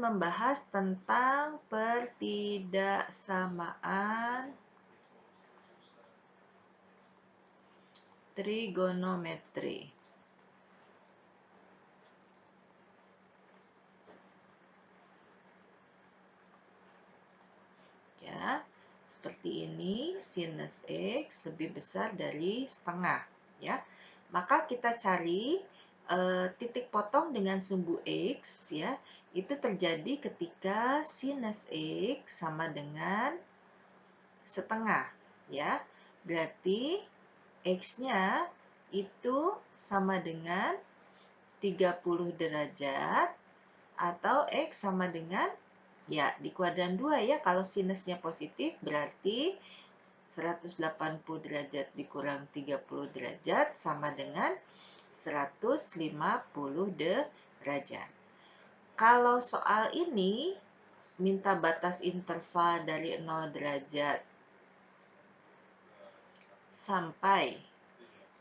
membahas tentang pertidaksamaan trigonometri. Ya, seperti ini, sinus X lebih besar dari setengah. Ya, maka kita cari titik potong dengan sumbu X, ya, itu terjadi ketika sinus X sama dengan setengah, ya. Berarti X-nya itu sama dengan 30 derajat atau X sama dengan, ya, di kuadran 2 ya, kalau sinusnya positif berarti 180 derajat dikurang 30 derajat sama dengan 150 derajat. Kalau soal ini minta batas interval dari 0 derajat sampai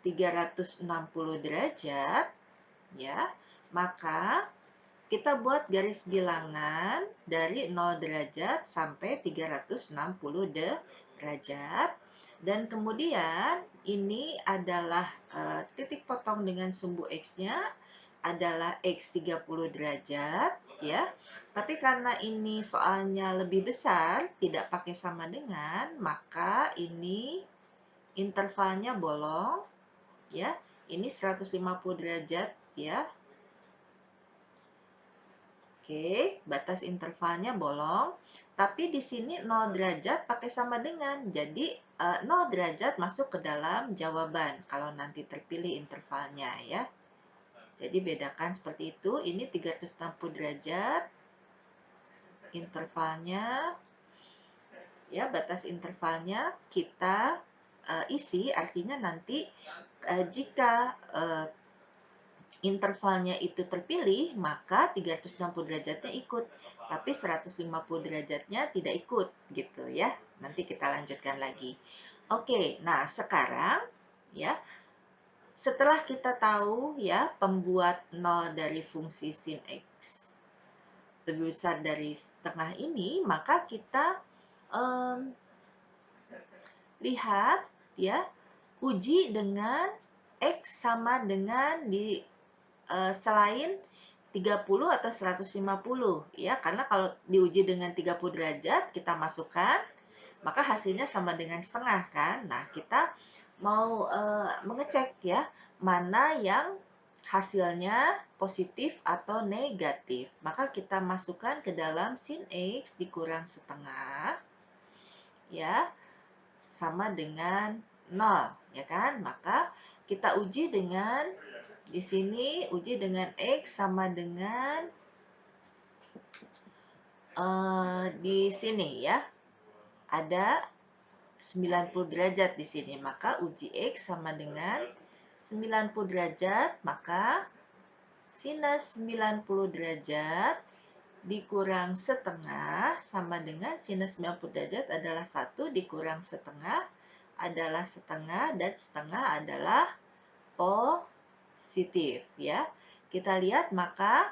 360 derajat, ya, maka kita buat garis bilangan dari 0 derajat sampai 360 derajat. Dan kemudian ini adalah titik potong dengan sumbu X-nya adalah X 30 derajat, ya. Tapi karena ini soalnya lebih besar, tidak pakai sama dengan, maka ini intervalnya bolong, ya. Ini 150 derajat, ya. Oke, batas intervalnya bolong, tapi di sini 0 derajat pakai sama dengan. Jadi 0 derajat masuk ke dalam jawaban kalau nanti terpilih intervalnya, ya. Jadi bedakan seperti itu. Ini 360 derajat intervalnya, ya, batas intervalnya kita isi, artinya nanti jika intervalnya itu terpilih, maka 360 derajatnya ikut, tapi 150 derajatnya tidak ikut, gitu ya. Nanti kita lanjutkan lagi. Oke, nah sekarang, ya, setelah kita tahu, ya, pembuat 0 dari fungsi sin X lebih besar dari setengah ini, maka kita lihat, ya, uji dengan X sama dengan di selain 30 atau 150, ya, karena kalau diuji dengan 30 derajat kita masukkan, maka hasilnya sama dengan setengah kan. Nah, kita mau mengecek, ya, mana yang hasilnya positif atau negatif. Maka kita masukkan ke dalam sin X dikurang setengah, ya, sama dengan 0, ya kan? Maka kita uji dengan, di sini uji dengan X sama dengan di sini, ya, ada 90 derajat di sini. Maka uji X sama dengan 90 derajat, maka sinus 90 derajat dikurang setengah sama dengan sinus 90 derajat adalah 1 dikurang setengah adalah setengah, dan setengah adalah positif, ya. Kita lihat, maka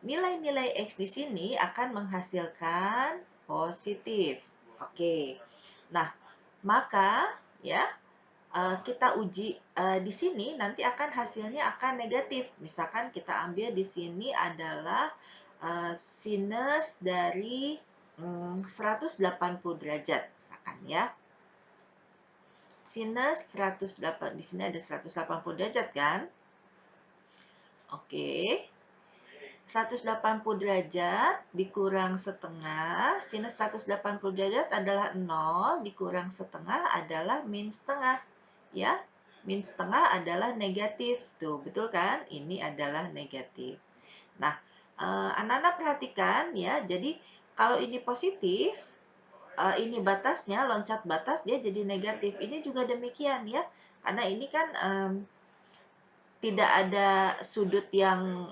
nilai-nilai X di sini akan menghasilkan positif. Oke. Nah, maka, ya, kita uji di sini nanti akan hasilnya akan negatif. Misalkan kita ambil di sini adalah sinus dari 180 derajat, misalkan, ya. Sinus 108, di sini ada 180 derajat kan? Oke. 180 derajat dikurang setengah, sinus 180 derajat adalah 0, dikurang setengah adalah min setengah, ya. Min setengah adalah negatif, tuh, betul kan? Ini adalah negatif. Nah, anak-anak perhatikan, ya, jadi kalau ini positif, ini batasnya, loncat batas, dia jadi negatif. Ini juga demikian, ya, karena ini kan tidak ada sudut yang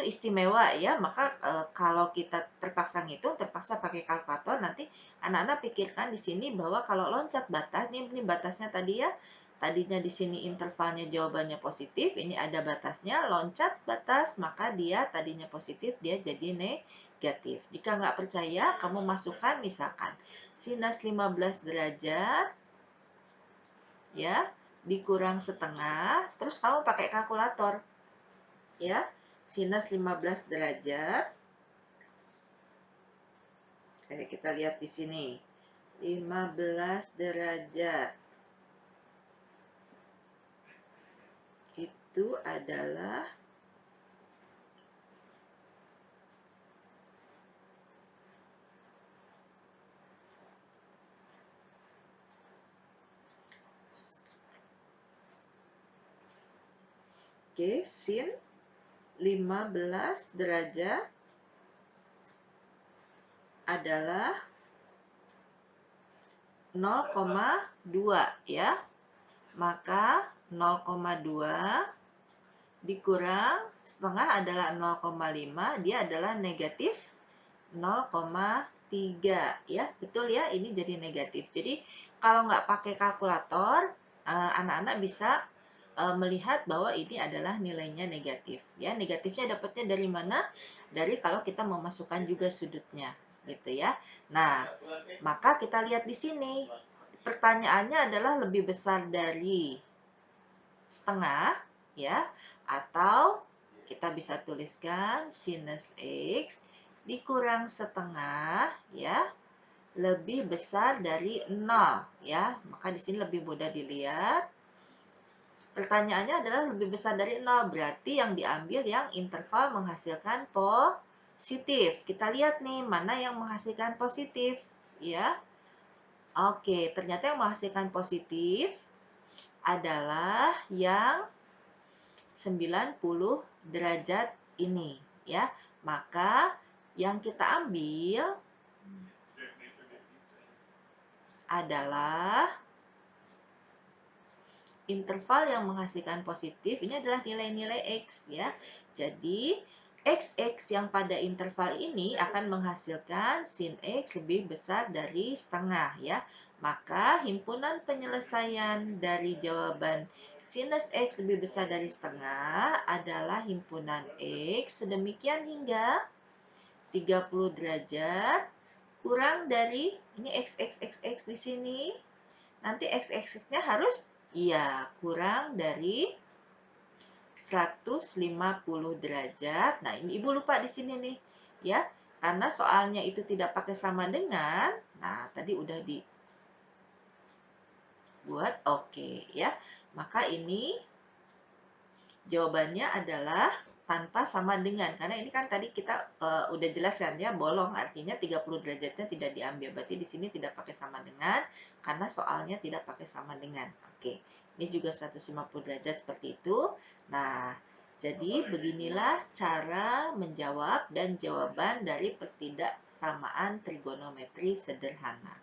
istimewa, ya. Maka kalau kita terpaksa ngitung, terpaksa pakai kalkulator, nanti anak-anak pikirkan di sini bahwa kalau loncat batas, ini batasnya tadi, ya, tadinya di sini intervalnya jawabannya positif, ini ada batasnya, loncat batas, maka dia tadinya positif, dia jadi negatif. Jika nggak percaya, kamu masukkan misalkan sinus 15 derajat, ya, dikurang setengah, terus kamu pakai kalkulator, ya, sinus 15 derajat, kayak kita lihat di sini, 15 derajat, itu adalah sin 15 derajat adalah 0,2 ya. Maka 0,2 dikurang setengah adalah 0,5, dia adalah negatif 0,3 ya. Betul ya, ini jadi negatif. Jadi kalau nggak pakai kalkulator, anak-anak bisa melihat bahwa ini adalah nilainya negatif. Ya, negatifnya dapatnya dari mana? Dari kalau kita memasukkan juga sudutnya, gitu ya. Nah, maka kita lihat di sini. Pertanyaannya adalah lebih besar dari setengah, ya, atau kita bisa tuliskan sinus X dikurang setengah, ya, lebih besar dari 0, ya. Maka di sini lebih mudah dilihat. Pertanyaannya adalah lebih besar dari 0, berarti yang diambil yang interval menghasilkan positif. Kita lihat nih, mana yang menghasilkan positif, ya. Oke, ternyata yang menghasilkan positif adalah yang 90 derajat ini, ya. Maka yang kita ambil adalah interval yang menghasilkan positif, ini adalah nilai-nilai X ya. Jadi XX yang pada interval ini akan menghasilkan sin X lebih besar dari setengah ya. Maka himpunan penyelesaian dari jawaban sinus X lebih besar dari setengah adalah himpunan X sedemikian hingga 30 derajat kurang dari ini X di sini. Nanti X-nya harus kurang dari 150 derajat. Nah, ini Ibu lupa di sini nih, ya. Karena soalnya itu tidak pakai sama dengan, nah tadi udah dibuat oke, ya. Maka ini jawabannya adalah tanpa sama dengan. Karena ini kan tadi kita udah jelaskan ya, bolong artinya 30 derajatnya tidak diambil. Berarti di sini tidak pakai sama dengan karena soalnya tidak pakai sama dengan. Oke. Ini juga 150 derajat seperti itu. Nah, jadi beginilah cara menjawab dan jawaban dari pertidaksamaan trigonometri sederhana.